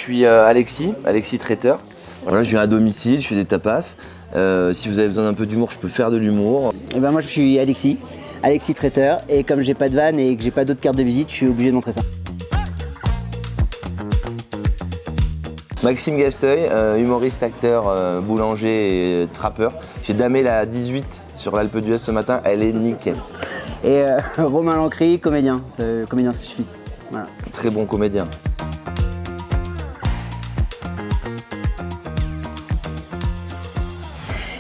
suis Alexis traiteur. Voilà, je viens à domicile, je fais des tapas. Si vous avez besoin d'un peu d'humour, je peux faire de l'humour. Et ben moi je suis Alexis traiteur, et comme j'ai pas de vanne et que j'ai pas d'autres cartes de visite, je suis obligé de montrer ça. Maxime Gasteuil, humoriste, acteur, boulanger et trappeur. J'ai damé la 18 sur l'Alpe d'Huez ce matin, elle est nickel. Et Romain Lancry, comédien, comédien ça suffit. Voilà. Très bon comédien.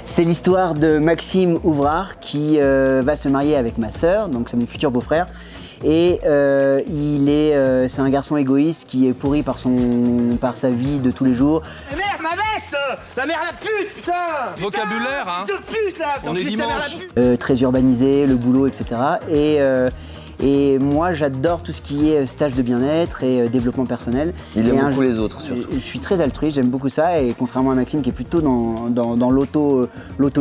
C'est l'histoire de Maxime Ouvrard qui va se marier avec ma sœur, donc c'est mon futur beau-frère. Et c'est un garçon égoïste qui est pourri par sa vie de tous les jours. Merde, ma veste! La mère la pute, putain! Vocabulaire, hein? De pute, là! On est dimanche. Très urbanisé, le boulot, etc. Et moi, j'adore tout ce qui est stage de bien-être et développement personnel. Il aime beaucoup les autres, surtout. Je suis très altruiste, j'aime beaucoup ça. Et contrairement à Maxime, qui est plutôt dans l'auto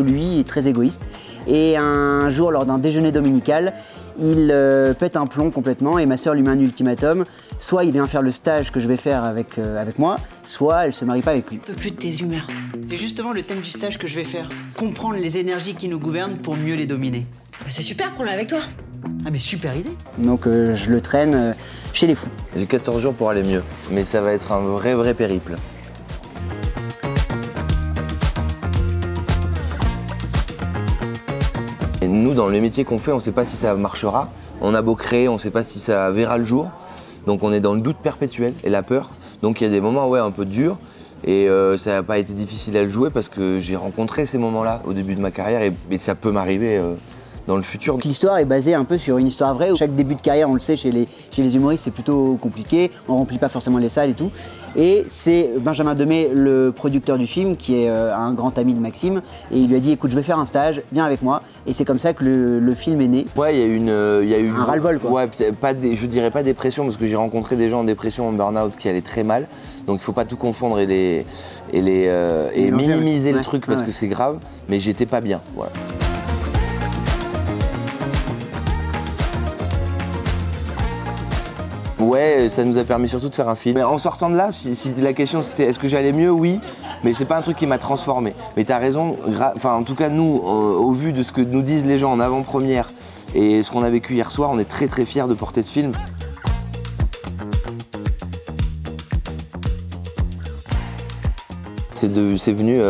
lui, et très égoïste. Et un jour, lors d'un déjeuner dominical, il pète un plomb complètement et ma sœur lui met un ultimatum. Soit il vient faire le stage que je vais faire avec moi, soit elle se marie pas avec lui. Je peux plus de tes humeurs. C'est justement le thème du stage que je vais faire. Comprendre les énergies qui nous gouvernent pour mieux les dominer. Bah, c'est super, prends-le avec toi. Ah mais super idée. Donc je le traîne chez les fous. J'ai 14 jours pour aller mieux, mais ça va être un vrai périple. Et nous, dans le métier qu'on fait, on ne sait pas si ça marchera. On a beau créer, on ne sait pas si ça verra le jour. Donc on est dans le doute perpétuel et la peur. Donc il y a des moments un peu durs. Et ça n'a pas été difficile à le jouer parce que j'ai rencontré ces moments-là au début de ma carrière et ça peut m'arriver dans le futur. L'histoire est basée un peu sur une histoire vraie. Chaque début de carrière, on le sait, chez les humoristes, c'est plutôt compliqué. On ne remplit pas forcément les salles et tout. Et c'est Benjamin Demey, le producteur du film, qui est un grand ami de Maxime. Et il lui a dit, écoute, je vais faire un stage, viens avec moi. Et c'est comme ça que le film est né. Ouais, il y a eu un ras-le-bol, quoi. Ouais, je dirais pas dépression, parce que j'ai rencontré des gens en dépression, en burn-out, qui allaient très mal. Donc il faut pas tout confondre et minimiser le truc parce que c'est grave. Mais j'étais pas bien. Voilà. Ouais, ça nous a permis surtout de faire un film. Mais en sortant de là, si la question c'était est-ce que j'allais mieux, oui, mais c'est pas un truc qui m'a transformé. Mais t'as raison, en tout cas nous, au vu de ce que nous disent les gens en avant-première et ce qu'on a vécu hier soir, on est très fiers de porter ce film. C'est venu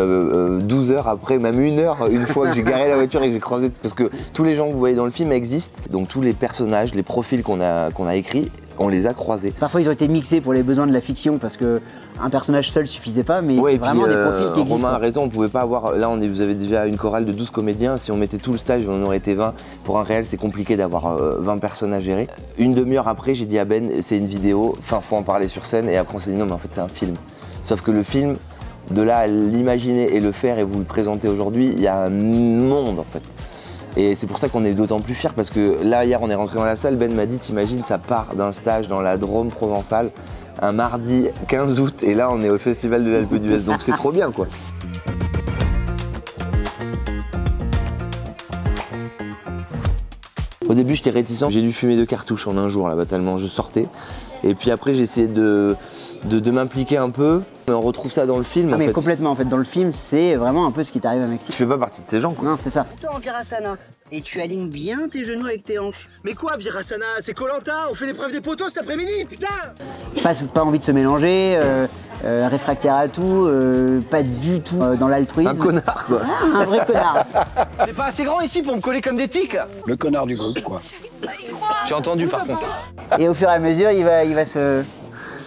12 heures après, même 1 heure, une fois que j'ai garé la voiture et que j'ai croisé, parce que tous les gens que vous voyez dans le film existent, donc tous les personnages, les profils qu'on a écrits, on les a croisés. Parfois ils ont été mixés pour les besoins de la fiction parce qu'un personnage seul suffisait pas, mais c'est vraiment des profils qui existent. Romain a raison, on pouvait pas avoir, là vous avez déjà une chorale de 12 comédiens, si on mettait tout le stage on en aurait été 20. Pour un réel c'est compliqué d'avoir 20 personnes à gérer. Une demi-heure après j'ai dit à Ben c'est une vidéo, enfin faut en parler sur scène et après on s'est dit non mais en fait c'est un film. Sauf que le film, de là à l'imaginer et le faire et vous le présenter aujourd'hui, il y a un monde en fait. Et c'est pour ça qu'on est d'autant plus fiers parce que là hier on est rentré dans la salle, Ben m'a dit t'imagines ça part d'un stage dans la Drôme provençale un mardi 15 août et là on est au festival de l'Alpe d'Huez donc c'est trop bien quoi. Au début j'étais réticent, j'ai dû fumer 2 cartouches en un jour là-bas tellement je sortais. Et puis après j'ai essayé de m'impliquer un peu. Mais on retrouve ça dans le film. Ah mais complètement en fait, dans le film c'est vraiment un peu ce qui t'arrive à Maxime. Tu fais pas partie de ces gens quoi. Non c'est ça. Toi en Virasana, et tu alignes bien tes genoux avec tes hanches. Mais quoi Virasana? C'est Koh-Lanta, on fait l'épreuve des poteaux cet après-midi, putain! Pas envie de se mélanger, réfractaire à tout, pas du tout dans l'altruisme. Un connard quoi. Ah, un vrai connard. T'es pas assez grand ici pour me coller comme des tiques. Le connard du groupe quoi. Tu as entendu par contre. Et au fur et à mesure il va se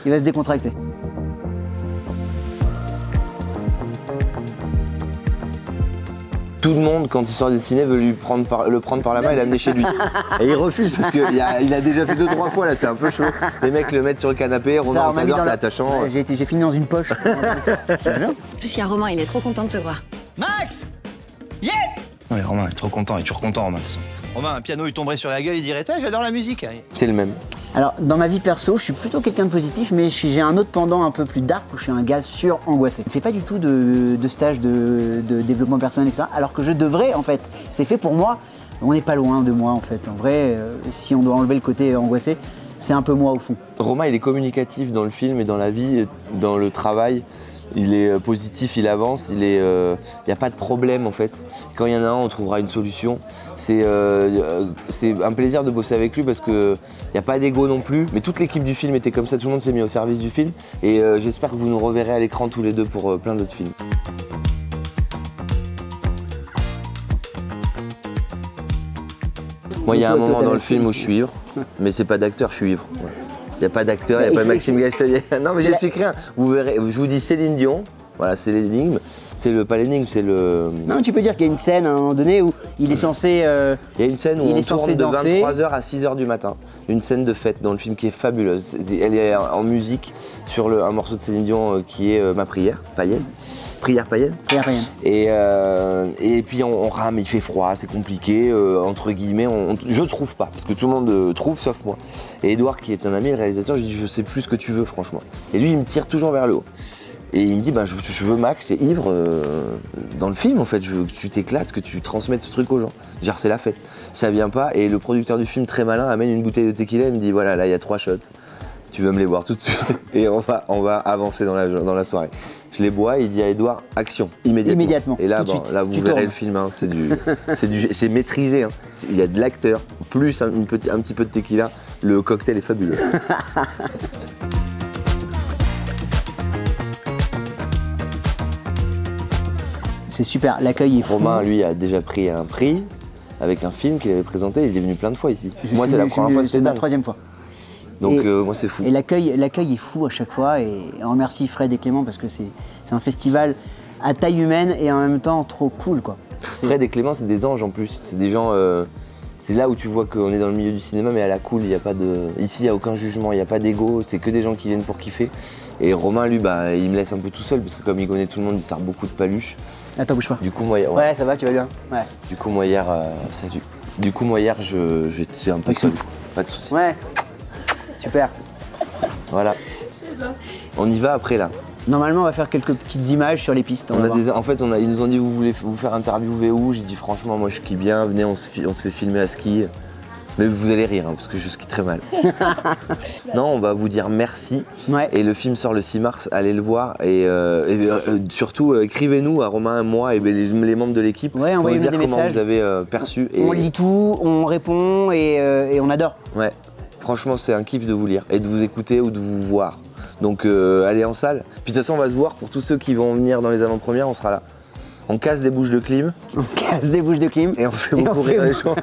décontracter. Tout le monde, quand il sort des ciné, veut le prendre par la main et l'amener chez lui. Et il refuse parce qu'il a déjà fait 2-3 fois, là, c'est un peu chaud. Les mecs le mettent sur le canapé, Romain, t'es attachant. J'ai fini dans une poche. En plus, il y a Romain, il est trop content de te voir. Max! Yes! Ouais, Romain est trop content, il est toujours content, Romain, de toute façon. Romain, un piano, il tomberait sur la gueule, il dirait j'adore la musique. C'est le même. Alors, dans ma vie perso, je suis plutôt quelqu'un de positif, mais j'ai un autre pendant un peu plus dark où je suis un gars sur-angoissé. Je ne fais pas du tout de stage de développement personnel, etc. Alors que je devrais, en fait. C'est fait pour moi. On n'est pas loin de moi, en fait. En vrai, si on doit enlever le côté angoissé, c'est un peu moi au fond. Romain, il est communicatif dans le film et dans la vie, dans le travail. Il est positif, il avance, il n'y a pas de problème en fait. Quand il y en a un, on trouvera une solution. C'est un plaisir de bosser avec lui parce qu'il n'y a pas d'ego non plus. Mais toute l'équipe du film était comme ça, tout le monde s'est mis au service du film. Et j'espère que vous nous reverrez à l'écran tous les deux pour plein d'autres films. Moi, il y a un moment dans le film où je suis ivre, mais c'est pas d'acteur, je suis ivre. Il n'y a pas d'acteur, il n'y a pas Maxime Gastelier. Non, mais j'explique rien. Vous verrez, je vous dis Céline Dion, voilà, c'est l'énigme. Pas l'énigme, c'est le. Non, tu peux dire qu'il y a une scène à un moment donné où il est censé. Il y a une scène où il on est censé tourne de danser. 23h à 6h du matin. Une scène de fête dans le film qui est fabuleuse. Elle est en musique sur un morceau de Céline Dion qui est Ma prière, païenne. Prière païenne. Prière païenne. Et puis on rame, il fait froid, c'est compliqué, entre guillemets, je trouve pas, parce que tout le monde trouve sauf moi. Et Edouard, qui est un ami, le réalisateur, je lui dis je sais plus ce que tu veux franchement. Et lui il me tire toujours vers le haut. Et il me dit je veux Max, c'est ivre dans le film en fait, je veux que tu t'éclates, que tu transmettes ce truc aux gens. Genre c'est la fête. Ça vient pas, et le producteur du film très malin amène une bouteille de tequila et me dit voilà là il y a 3 shots. Tu veux me les boire tout de suite et on va avancer dans la soirée. Je les bois et il dit à Edouard, action, immédiatement. Et là, là vous verrez le film, hein, c'est maîtrisé. Hein. Il y a de l'acteur, plus un petit peu de tequila, le cocktail est fabuleux. C'est super, l'accueil est fou. Romain, lui, a déjà pris un prix avec un film qu'il avait présenté, il est venu plein de fois ici. Moi, c'est la première fois, c'était la 3e fois. Donc moi c'est fou. Et l'accueil est fou à chaque fois et on remercie Fred et Clément parce que c'est un festival à taille humaine et en même temps trop cool quoi. Fred et Clément c'est des anges en plus, c'est des gens, c'est là où tu vois qu'on est dans le milieu du cinéma mais à la cool, il y a pas de, ici il n'y a aucun jugement, il n'y a pas d'ego, c'est que des gens qui viennent pour kiffer. Et Romain lui il me laisse un peu tout seul parce que comme il connaît tout le monde, il sert beaucoup de paluches. Attends bouge pas. Du coup moi ouais ça va, tu vas bien. Ouais. Du coup moi hier, j'étais un peu seul, pas de soucis. Ouais. Super. Voilà. On y va après là. Normalement, on va faire quelques petites images sur les pistes. En fait, ils nous ont dit vous voulez vous faire interviewer où? J'ai dit franchement, moi je skie bien, venez, on se fait filmer à ski. Mais vous allez rire, hein, parce que je skie très mal. Non, on va vous dire merci. Ouais. Et le film sort le 6 mars, allez le voir. Et surtout, écrivez-nous à Romain, moi et les membres de l'équipe pour nous dire des comment messages. Vous avez perçu. Et... On lit tout, on répond et on adore. Ouais. Franchement, c'est un kiff de vous lire et de vous écouter ou de vous voir. Donc, allez en salle. Puis de toute façon, on va se voir pour tous ceux qui vont venir dans les avant-premières, on sera là. On casse des bouches de clim. On casse des bouches de clim. Et on fait beaucoup rire les gens.